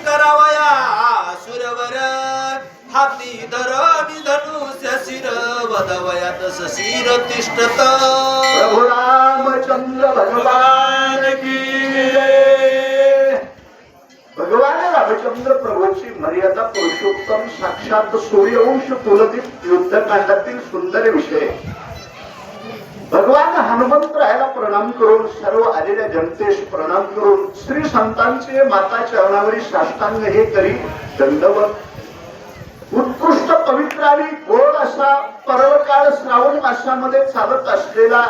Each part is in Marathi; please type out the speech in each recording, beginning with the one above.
करावया सुरवर हाती धरणी धनुष्य शिर वदवया तस शिर तिष्ठत प्रभु रामचंद्र भगवान की जय। भगवान रामचंद्र प्रभूची मर्यादा पुरुषोत्तम साक्षात सूर्यवंश कुलदीप युद्धकांडातील सुंदर विषय। भगवान हनुमंतरायाला प्रणाम करून सर्व आलेल्या जनतेस प्रणाम करून श्री संतांचे माता चरणावरील साष्टांग हे करी दंडवत। उत्कृष्ट पवित्र आणि गोड असा पर्वकाळ श्रावण मासामध्ये चालत असलेला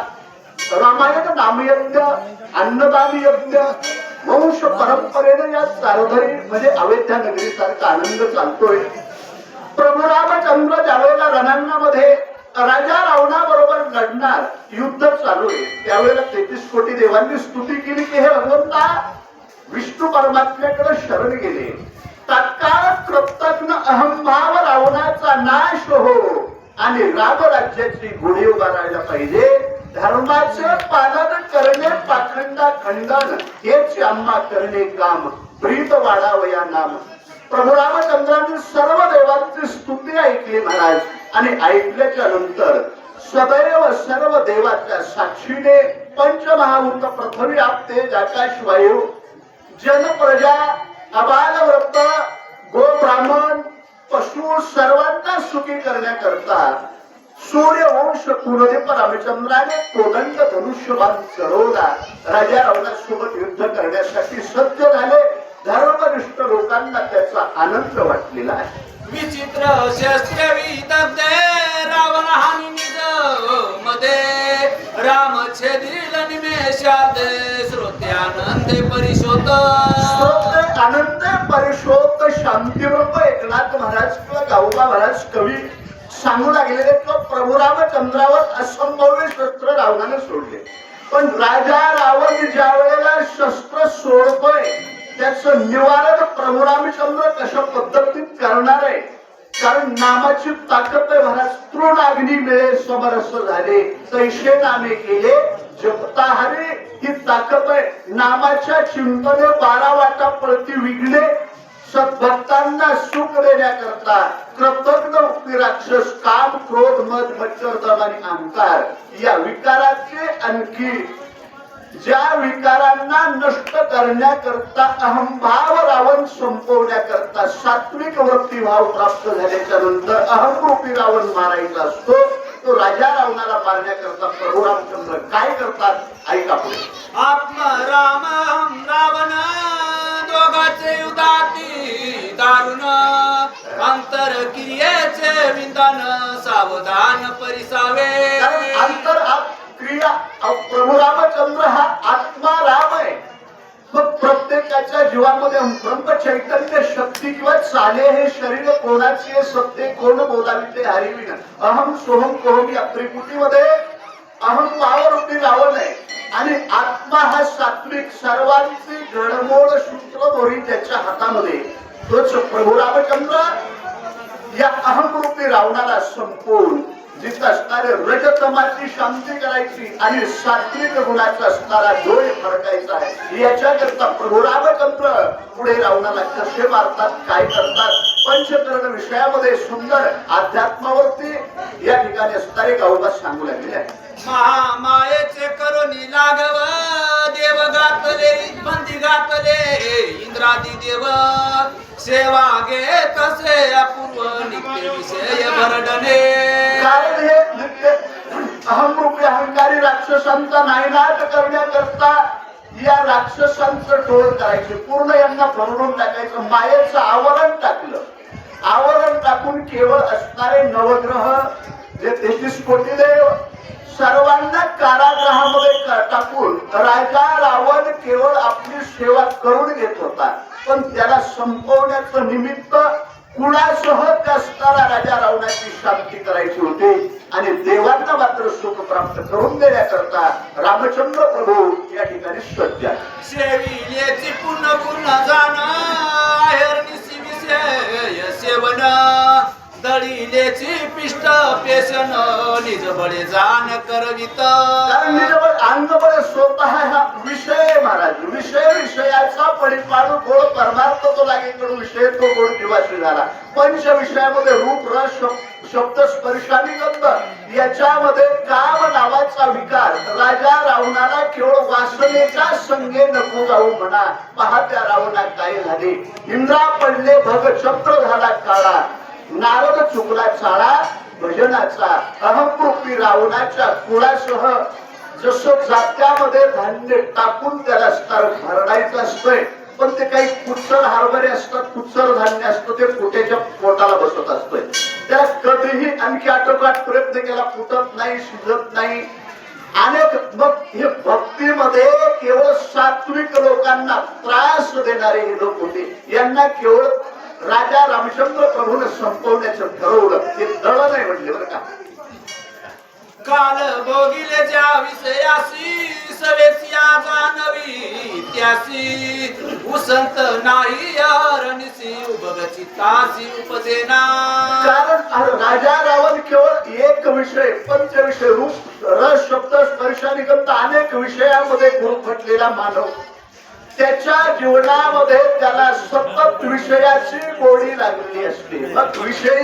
रामायण नामयज्ञ अन्नदान यज्ञ वंश परंपरेने या चारधरी म्हणजे अयोध्या नगरी सारखा आनंद चालतोय। प्रभू रामचंद्र ज्यावेळेला रणांगणामध्ये राजा रावणाबरोबर लढणार युद्ध चालू आहे त्यावेळेला 33 कोटी देवांनी स्तुती केली की हे भगवंता विष्णू परमात्म्याकडे शरण गेले तत्काळ कृतज्ञ अहंभाव रावणाचा नाश हो आणि रामराज्याची गुढी उभारायला पाहिजे। धर्माचे पालन करणे पाखंडा खंडन हेच आम्हा करणे काम प्रीत वाढावया नाम। प्रभू रामचंद्रांनी सर्व देवांची स्तुती ऐकली महाराज आणि ऐकल्याच्या नंतर सदैव सर्व देवाच्या साक्षीने पंचमहाभूत पृथ्वी आप तेज आकाश वायू जन प्रजा अबाल वृद्ध गो ब्राह्मण पशु सर्वांना सुखी करण्याकरता सूर्यवंश कुलदीप रामचंद्राने कोदंड धनुष्यबाण चढवला। राजा रावणासोबत युद्ध करण्यासाठी सज्ज झाले। धर्मनिष्ठ लोकांना त्याचा आनंद वाटलेला आहे। विचित्र शस्त्र विदग्धे रावण हानी निज मध्ये राम छेदिल निमेषात श्रोते आनंदे परिशोध श्रोते आनंदे परिशोध शांतिरूप एकनाथ महाराज किंवा गावबा महाराज कवी सांगू लागलेले तो प्रभू रामचंद्रावर असंभव्य शस्त्र रावणाने सोडले। पण राजा रावण ज्या वेळेला शस्त्र सोडतोय त्याचं निवारण प्रभू रामचंद्र कशा पद्धतीत करणार आहे कारण नामाची ताकद आहे महाराज। तृण अग्नी मिळे समरस झाले तैसे नामे केले जपता हरे ही ताकद आहे। नामाच्या चिंतने 12 वाटा पळती विघ्ने सद्भक्तांना सुख देण्याकरता कृतज्ञ उपी राक्षस काम क्रोध मद मच्छर दम आणि अहंकार या विकाराचे आणखी ज्या विकारांना नष्ट करण्याकरता अहंभाव रावण संपवण्याकरता सात्विक वृत्तीभाव प्राप्त झाल्याच्या नंतर अहमरूपी रावण मारायचा असतो तो राजा रावणाला मारण्याकरता प्रभू रामचंद्र काय करतात ऐका पुढे। आत्मा राम रावण दोघाचे युधाती दारुण अंतर क्रियेचे विंधन सावधान परिसावे। अंतर क्रिया प्रभू रामचंद्र हा आत्मा राम आहे। मग प्रत्येकाच्या जीवामध्ये ब्रह्म चैतन्य शक्ती किंवा चाले हे शरीर कोणाचे सत्य कोण बोलावी ते हरिविन अहम सोहम कोहम या त्रिपुटीमध्ये अहम भावरूपी रावण आहे आणि आत्मा हा सात्विक सर्वांची घडमोड सूत्र दोरी ज्याच्या हातामध्ये तोच प्रभू रामचंद्र या अहमरूपी रावणाला संपवून जिथं असणारे रजतमाची शांती करायची आणि सात्विक गुणाचा असणारा डोळे फडकायचा आहे याच्याकरता प्रभू रामचंद्र पुढे रावणाला कसे मारतात काय करतात पंचकरण विषयामध्ये सुंदर अध्यात्मावरती या ठिकाणी असणारे गावबा सांगू लागले आहे। महामायेचे करुणी लागव देव गातले बंदी गातले इंद्रादी देव सेवा घेत असे अपूर्व नित्य विषय भरडणे। कारण हे नित्य अहमरूपी अहंकारी राक्षसांचा नायनाट करण्याकरता या राक्षसांचं टोळ करायचे पूर्ण यांना भरडून टाकायचं। मायेचं आवरण टाकलं आवरण टाकून केवळ असणारे नवग्रह जे 33 कोटी देव सर्वांना कारागृहामध्ये टाकून राजा रावण केवळ आपली सेवा करून घेत होता पण त्याला संपवण्याचं निमित्त कुणासह असणारा राजा रावणाची शांती करायची होती आणि देवांना मात्र सुख प्राप्त करून देण्याकरता रामचंद्र प्रभू या ठिकाणी सज्ज आहे। सेविलेची पुण्य पुण्य जाण आहेरनिसी विषय सेवन दळीलेची पिष्ट पेशन निज बळे जाण करवित। कारण निज बळ अंग बळ स्वतः हा विषय महाराज विषयाचा परिपाडू गोड परमार्थ तो लागे सगळीकडून विषय तो गोड निवासी झाला. पंच विषयामध्ये रूप रस शब्द स्पर्शानी गंध याच्यामध्ये काम नावाचा विकार राजा रावणाला केवळ वासनेच्या संगे नको जाऊ म्हणा. पहा त्या रावणा काय झाले. इंद्रा पडले भग चक्र झाला काळा, नारद चुकला चाळा भजनाचा. अहमरूपी रावणाच्या कुळासह जसं जात्यामध्ये धान्य टाकून त्याला स्तर भरडायचं असतंय, पण ते काही कुचर हरभरे असतात, कुचर धान्य असतं, ते पोट्याच्या पोटाला बसत असतंय. त्याला कधीही आणखी आटोकाट प्रयत्न केला, फुटत नाही, शिजत नाही. अनेक मग हे भक्तीमध्ये केवळ सात्विक लोकांना त्रास देणारे हे लोक होते. यांना केवळ राजा रामचंद्र प्रभूने संपवण्याचं ठरवलं. ते दळ नाही म्हणले बरं का. काल भोगिले ज्या विषयासी सवेसिया जानवी त्यासी उसंत नाही अरणसी उभगची तासी उपदेना. कारण राजा रावण केवळ एक विषय पंचविषय रूप रस शब्द स्पर्शानी गंध अनेक विषयामध्ये गुरफटलेला मानव. त्याच्या जीवनामध्ये त्याला सतत विषयाची गोडी लागलेली असते. मग विषयी